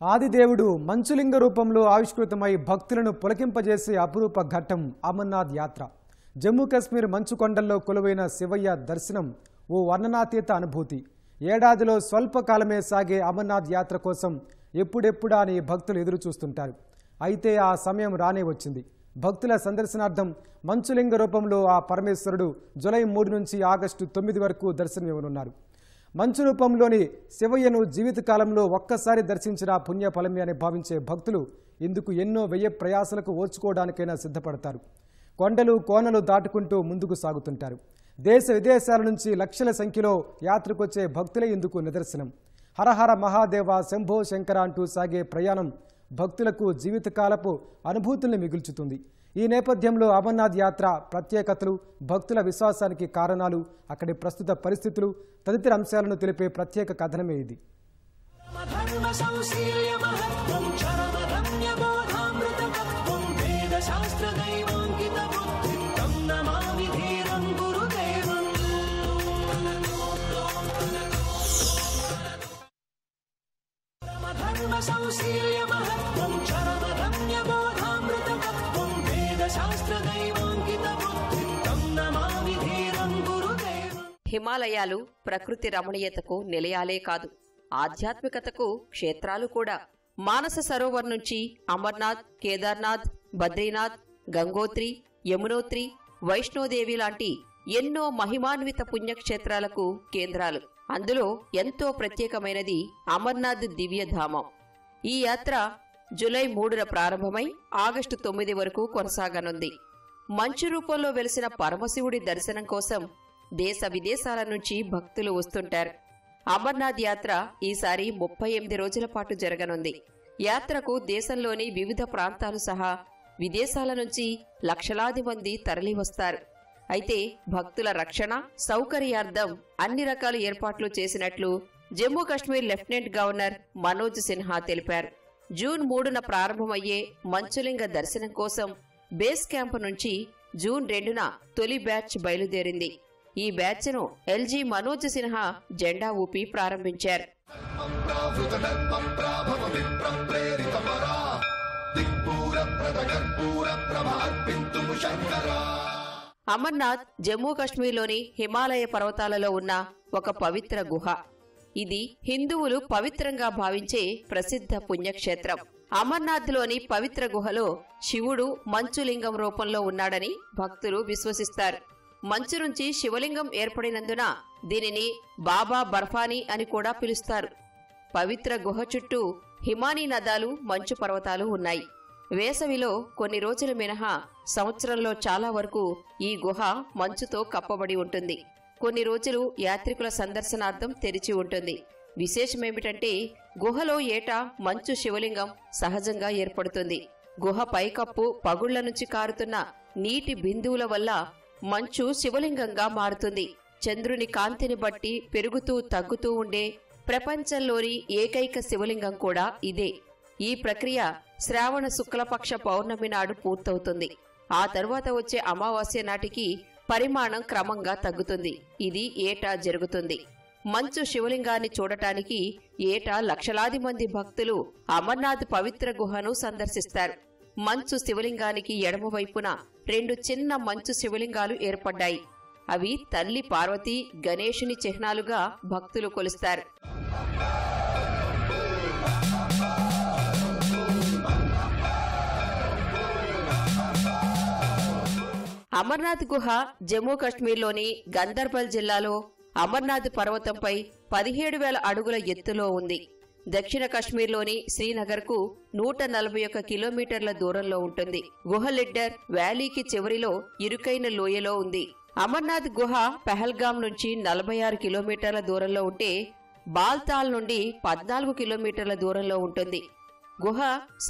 ఆదిదేవుడు మంచులింగ రూపంలో ఆవిష్కృతమై భక్తులను పులకింపజేసే అపురూప ఘట్టం అమర్నాథ్ యాత్ర. జమ్మూ కాశ్మీర్ మంచు కొండల్లో కొలువైన శివయ్య దర్శనం ఓ వర్ణనాతీత అనుభూతి. ఏడాదిలో స్వల్పకాలమే సాగే అమర్నాథ్ యాత్ర కోసం ఎప్పుడెప్పుడా అని భక్తులు ఎదురు చూస్తుంటారు. అయితే ఆ సమయం రానే వచ్చింది. భక్తుల సందర్శనార్థం మంచులింగ రూపంలో ఆ పరమేశ్వరుడు జూలై 3 నుంచి ఆగస్టు 9 వరకు దర్శనమివ్వనున్నారు. మంచు రూపంలోని శివయ్యను జీవితకాలంలో ఒక్కసారి దర్శించిన పుణ్యఫలమే అని భావించే భక్తులు ఇందుకు ఎన్నో వ్యయ ప్రయాసలకు ఓర్చుకోవడానికైనా సిద్ధపడతారు. కొండలు కోనలు దాటుకుంటూ ముందుకు సాగుతుంటారు. దేశ విదేశాల నుంచి లక్షల సంఖ్యలో యాత్రకొచ్చే భక్తులే ఇందుకు నిదర్శనం. హరహర మహాదేవ శంభో శంకర అంటూ సాగే ప్రయాణం భక్తులకు జీవితకాలపు అనుభూతుల్ని మిగుల్చుతుంది. ఈ నేపథ్యంలో అమర్నాథ్ యాత్ర ప్రత్యేకతలు, భక్తుల విశ్వాసానికి కారణాలు, అక్కడి ప్రస్తుత పరిస్థితులు తదితర అంశాలను తెలిపే ప్రత్యేక కథనమే ఇది. హిమాలయాలు ప్రకృతి రమణీయతకు నిలయాలే కాదు, ఆధ్యాత్మికతకు క్షేత్రాలు కూడా. మానస సరోవర్ నుంచి అమర్నాథ్, కేదార్నాథ్, బద్రీనాథ్, గంగోత్రి, యమునోత్రి, వైష్ణోదేవి లాంటి ఎన్నో మహిమాన్విత పుణ్యక్షేత్రాలకు కేంద్రాలు. అందులో ఎంతో ప్రత్యేకమైనది అమర్నాథ్ దివ్యధామం. ఈ యాత్ర జూలై 3న ప్రారంభమై ఆగస్టు 9 వరకు కొనసాగనుంది. మంచు రూపంలో వెలిసిన పరమశివుడి దర్శనం కోసం దేశ విదేశాల నుంచి భక్తులు వస్తుంటారు. అమర్నాథ్ యాత్ర ఈసారి 38 రోజుల పాటు జరగనుంది. యాత్రకు దేశంలోని వివిధ ప్రాంతాలు సహా విదేశాల నుంచి లక్షలాది మంది తరలివస్తారు. అయితే భక్తుల రక్షణ సౌకర్యార్థం అన్ని రకాల ఏర్పాట్లు చేసినట్లు జమ్మూ కాశ్మీర్ లెఫ్టినెంట్ గవర్నర్ మనోజ్ సిన్హా తెలిపారు. జూన్ 3న ప్రారంభమయ్యే మంచులింగ దర్శనం కోసం బేస్ క్యాంప్ నుంచి జూన్ 2న తొలి బ్యాచ్ బయలుదేరింది. ఈ బ్యాచ్ను ఎల్జీ మనోజ్ సిన్హా జెండా ఊపి ప్రారంభించారు. అమర్నాథ్ జమ్మూ కాశ్మీర్లోని హిమాలయ పర్వతాలలో ఉన్న ఒక పవిత్ర గుహ. ఇది హిందువులు పవిత్రంగా భావించే ప్రసిద్ధ పుణ్యక్షేత్రం. అమర్నాథ్లోని పవిత్ర గుహలో శివుడు మంచులింగం రూపంలో ఉన్నాడని భక్తులు విశ్వసిస్తారు. మంచు నుంచి శివలింగం ఏర్పడినందున దీనిని బాబా బర్ఫానీ అని కూడా పిలుస్తారు. పవిత్ర గుహ చుట్టూ హిమానీ నదాలు, మంచు పర్వతాలు ఉన్నాయి. వేసవిలో కొన్ని రోజులు మినహా సంవత్సరంలో చాలా వరకు ఈ గుహ మంచుతో కప్పబడి ఉంటుంది. కొన్ని రోజులు యాత్రికుల సందర్శనార్థం తెరిచి ఉంటుంది. విశేషమేమిటంటే గుహలో ఏటా మంచు శివలింగం సహజంగా ఏర్పడుతుంది. గుహ పైకప్పు పగుళ్ల నుంచి కారుతున్న నీటి బిందువుల వల్ల మంచు శివలింగంగా మారుతుంది. చంద్రుని కాంతిని బట్టి పెరుగుతూ తగ్గుతూ ఉండే ప్రపంచంలోని ఏకైక శివలింగం కూడా ఇదే. ఈ ప్రక్రియ శ్రావణ శుక్లపక్ష పౌర్ణమి నాడు పూర్తవుతుంది. ఆ తరువాత వచ్చే అమావాస్య నాటికి పరిమాణం క్రమంగా తగ్గుతుంది. ఇది ఏటా జరుగుతుంది. మంచు శివలింగాన్ని చూడటానికి ఏటా లక్షలాది మంది భక్తులు అమర్నాథ్ పవిత్ర గుహను సందర్శిస్తారు. మంచు శివలింగానికి ఎడమవైపున 2 చిన్న మంచు శివలింగాలు ఏర్పడ్డాయి. అవి తల్లి పార్వతీ, గణేశుని చిహ్నాలుగా భక్తులు కొలుస్తారు. అమర్నాథ్ గుహ జమ్మూ కాశ్మీర్లోని గందర్బల్ జిల్లాలో అమర్నాథ్ పర్వతంపై 17,000 అడుగుల ఎత్తులో ఉంది. దక్షిణ కశ్మీర్లోని శ్రీనగర్కు 141 కిలోమీటర్ల దూరంలో ఉంటుంది. గుహ లిడ్డర్ వ్యాలీకి చివరిలో ఇరుకైన లోయలో ఉంది. అమర్నాథ్ గుహ పెహల్గాం నుంచి 46 కిలోమీటర్ల దూరంలో ఉంటే బాల్తాల్ నుండి 14 కిలోమీటర్ల దూరంలో ఉంటుంది. గుహ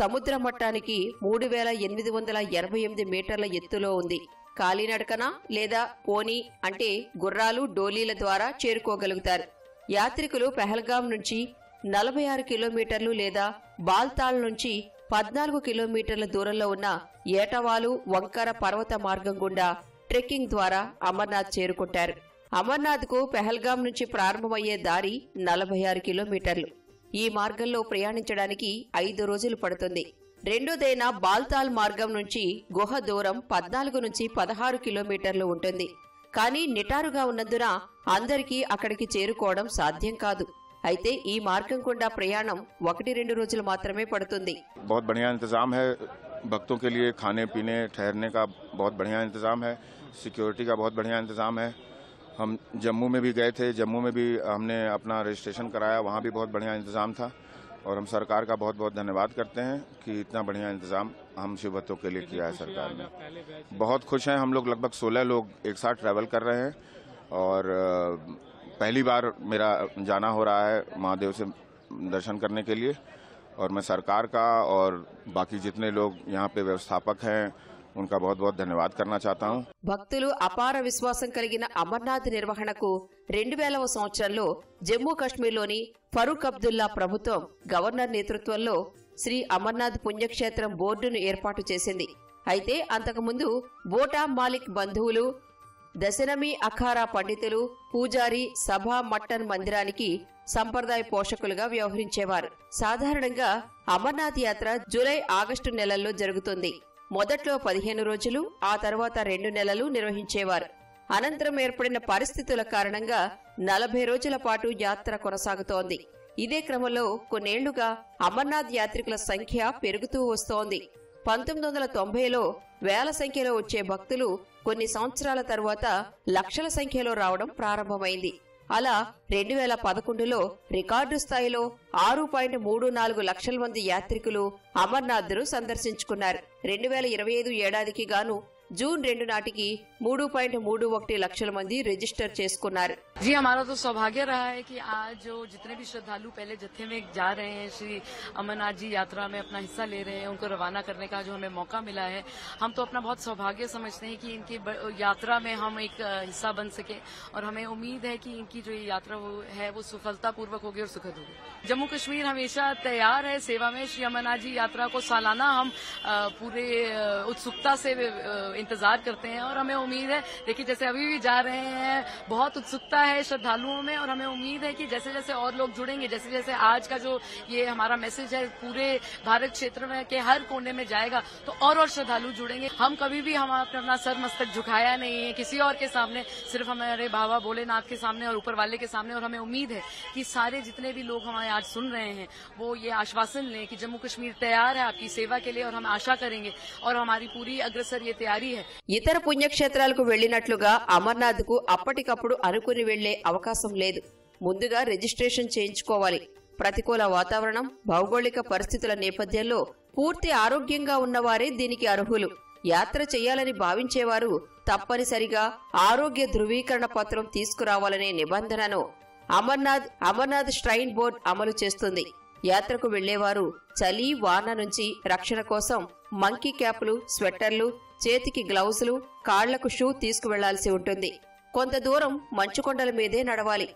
సముద్ర మట్టానికి 3,888 మీటర్ల ఎత్తులో ఉంది. కాలినడకన లేదా పోనీ అంటే గుర్రాలు, డోలీల ద్వారా చేరుకోగలుగుతారు. యాత్రికులు పెహల్గాం నుంచి 46 కిలోమీటర్లు లేదా బాల్తాల్ నుంచి 14 కిలోమీటర్ల దూరంలో ఉన్న ఏటవాలు వంకర పర్వత మార్గం గుండా ట్రెక్కింగ్ ద్వారా అమర్నాథ్ చేరుకుంటారు. అమర్నాథ్కు పెహల్గాం నుంచి ప్రారంభమయ్యే దారి 46 కిలోమీటర్లు. ఈ మార్గంలో ప్రయాణించడానికి 5 రోజులు పడుతుంది. రెండోదైన బాల్తాల్ మార్గం నుంచి గుహ దూరం 14 నుంచి 16 కిలోమీటర్లు ఉంటుంది. కానీ నిటారుగా ఉన్నందున అందరికీ అక్కడికి చేరుకోవడం సాధ్యం కాదు. అయితే ఈ మార్గం గుండా ప్రయాణం 1-2 రోజులు మాత్రమే పడుతుంది. बहुत बढ़िया इंतजाम है भक्तों के लिए, खाने पीने ठहरने का बहुत बढ़िया इंतजाम है, सिक्योरिटी का बहुत बढ़िया इंतजाम है। हम जम्मू में भी गए थे, जम्मू में भी हमने अपना रजिस्ट्रेशन कराया, वहाँ भी बहुत बढ़िया इंतजाम था और हम सरकार का बहुत बहुत धन्यवाद करते हैं कि इतना बढ़िया इंतजाम हम शिव भक्तों के लिए किया है सरकार ने। बहुत खुश हैं हम लोग, लगभग 16 लोग एक साथ ट्रैवल कर रहे हैं और पहली बार मेरा जाना हो रहा है महादेव से दर्शन करने के लिए और मैं सरकार का और बाकी जितने लोग यहाँ पे व्यवस्थापक हैं उनका बहुत बहुत धन्यवाद करना चाहता हूँ। భక్తులు అపార విశ్వాసం కలిగిన అమర్నాథ్ నిర్వహణకు 2000వ సంవత్సరంలో జమ్మూ కాశ్మీర్లోని ఫరూక్ అబ్దుల్లా ప్రభుత్వం గవర్నర్ నేతృత్వంలో శ్రీ అమర్నాథ్ పుణ్యక్షేత్రం బోర్డును ఏర్పాటు చేసింది. అయితే అంతకుముందు బోటా మాలిక్ బంధువులు, దశనమి అఖారా పండితులు, పూజారి సభా మట్టన్ మందిరానికి సంప్రదాయ పోషకులుగా వ్యవహరించేవారు. సాధారణంగా అమర్నాథ్ యాత్ర జూలై, ఆగస్టు నెలల్లో జరుగుతుంది. మొదట్లో 15 రోజులు, ఆ తర్వాత 2 నెలలు నిర్వహించేవారు. అనంతరం ఏర్పడిన పరిస్థితుల కారణంగా 40 రోజుల పాటు యాత్ర కొనసాగుతోంది. ఇదే క్రమంలో కొన్నేళ్లుగా అమర్నాథ్ యాత్రికుల సంఖ్య పెరుగుతూ వస్తోంది. 1990లో వేల సంఖ్యలో వచ్చే భక్తులు కొన్ని సంవత్సరాల తరువాత లక్షల సంఖ్యలో రావడం ప్రారంభమైంది. అలా 2011లో రికార్డు స్థాయిలో 6.34 లక్షల మంది యాత్రికులు అమర్నాథ్ను సందర్శించుకున్నారు. 2025 ఏడాదికి గాను जून 2 नाटिकी 3.31 लक्षल मंदी रजिस्टर చేసుకున్నారు। जी हमारा तो सौभाग्य रहा है कि आज जो जितने भी श्रद्धालु पहले जत्थे में जा रहे हैं, श्री अमरनाथ जी यात्रा में अपना हिस्सा ले रहे हैं, उनको रवाना करने का जो हमें मौका मिला है, हम तो अपना बहुत सौभाग्य समझते हैं कि इनकी यात्रा में हम एक हिस्सा बन सके और हमें उम्मीद है कि इनकी जो ये यात्रा है वो सफलतापूर्वक होगी और सुखद होगी। जम्मू कश्मीर हमेशा तैयार है सेवा में। श्री अमरनाथ जी यात्रा को सालाना हम पूरे उत्सुकता से इंतजार करते हैं और हमें उम्मीद है, देखिए जैसे अभी भी जा रहे हैं, बहुत उत्सुकता है श्रद्धालुओं में और हमें उम्मीद है कि जैसे जैसे और लोग जुड़ेंगे, जैसे जैसे आज का जो ये हमारा मैसेज है पूरे भारत क्षेत्र में के हर कोने में जाएगा, तो और श्रद्धालु जुड़ेंगे। हम कभी भी हम अपना सर मस्तक झुकाया नहीं है किसी और के सामने, सिर्फ हमारे बाबा भोलेनाथ के सामने और ऊपर वाले के सामने। और हमें उम्मीद है कि सारे जितने भी लोग हमें आज सुन रहे हैं वो ये आश्वासन लें कि जम्मू कश्मीर तैयार है आपकी सेवा के लिए और हम आशा करेंगे और हमारी पूरी अग्रसर ये तैयारी है। ఇతర పుణ్యక్షేత్రాలకు వెళ్లినట్లుగా అమర్నాథ్ కు అప్పటికప్పుడు అనుకుని వెళ్లే అవకాశం లేదు. ముందుగా రిజిస్ట్రేషన్ చేయించుకోవాలి. ప్రతికూల వాతావరణం, భౌగోళిక పరిస్థితుల నేపథ్యంలో పూర్తి ఆరోగ్యంగా ఉన్నవారే దీనికి అర్హులు. యాత్ర చేయాలని భావించేవారు తప్పనిసరిగా ఆరోగ్య ధృవీకరణ పత్రం తీసుకురావాలనే నిబంధనను అమర్నాథ్ ష్రైన్ బోర్డు అమలు చేస్తుంది. యాత్రకు వెళ్లేవారు చలి, వాన నుంచి రక్షణ కోసం మంకీ క్యాప్లు, స్వెట్టర్లు, చేతికి గ్లౌజులు, కాళ్లకు షూ తీసుకువెళ్లాల్సి ఉంటుంది. కొంత దూరం మంచుకొండల మీదే నడవాలి.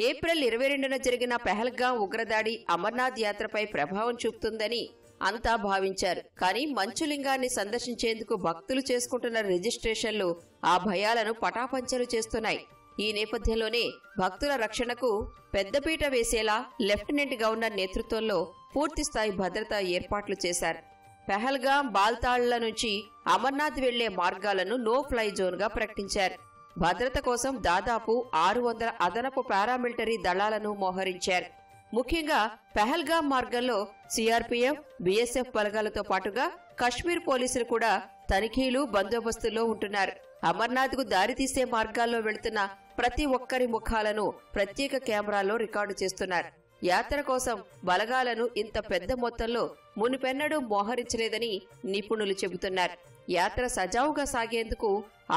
ఏప్రిల్ 22న జరిగిన పెహల్గాం ఉగ్రదాడి అమర్నాథ్ యాత్రపై ప్రభావం చూపుతుందని అంతా భావించారు. కానీ మంచులింగాన్ని సందర్శించేందుకు భక్తులు చేసుకుంటున్న రిజిస్ట్రేషన్లు ఆ భయాలను పటాపంచలు చేస్తున్నాయి. ఈ నేపథ్యంలోనే భక్తుల రక్షణకు పెద్దపీట వేసేలా లెఫ్టినెంట్ గవర్నర్ నేతృత్వంలో పూర్తిస్థాయి భద్రతా ఏర్పాట్లు చేశారు. పెహల్గాం, బాల్తాళ్ల నుంచి అమర్నాథ్ వెళ్లే మార్గాలను నో ఫ్లై జోన్ గా ప్రకటించారు. భద్రత కోసం దాదాపు 600 అదనపు పారామిలిటరీ దళాలను మోహరించారు. ముఖ్యంగా పెహల్గాం మార్గంలో సిఆర్పీఎఫ్, బీఎస్ఎఫ్ బలగాలతో పాటుగా కశ్మీర్ పోలీసులు కూడా తనిఖీలు, బందోబస్తుల్లో ఉంటున్నారు. అమర్నాథ్ కు దారితీసే మార్గాల్లో వెళుతున్న ప్రతి ఒక్కరి ముఖాలను ప్రత్యేక కెమెరాల్లో రికార్డు చేస్తున్నారు. యాత్ర కోసం బలగాలను ఇంత పెద్ద మొత్తంలో మునుపెన్నడూ మోహరించలేదని నిపుణులు చెబుతున్నారు. యాత్ర సజావుగా సాగేందుకు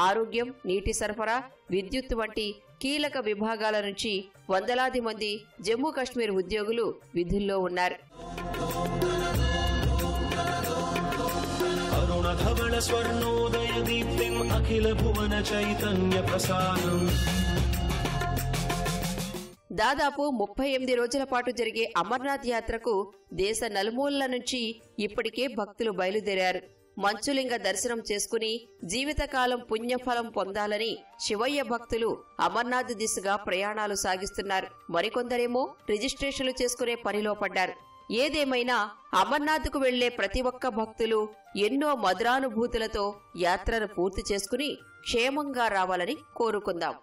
ఆరోగ్యం, నీటి సరఫరా, విద్యుత్ వంటి కీలక విభాగాల నుంచి వందలాది మంది జమ్మూ కాశ్మీర్ ఉద్యోగులు విధుల్లో ఉన్నారు. దాదాపు 38 రోజుల పాటు జరిగే అమర్నాథ్ యాత్రకు దేశ నలుమూలల నుంచి ఇప్పటికే భక్తులు బయలుదేరారు. మంచులింగ దర్శనం చేసుకుని జీవితకాలం పుణ్యఫలం పొందాలని శివయ్య భక్తులు అమర్నాథ్ దిశగా ప్రయాణాలు సాగిస్తున్నారు. మరికొందరేమో రిజిస్ట్రేషన్లు చేసుకునే పనిలో పడ్డారు. ఏదేమైనా అమర్నాథ్కు వెళ్లే ప్రతి ఒక్క భక్తులు ఎన్నో మధురానుభూతులతో యాత్రను పూర్తి చేసుకుని క్షేమంగా రావాలని కోరుకుందాం.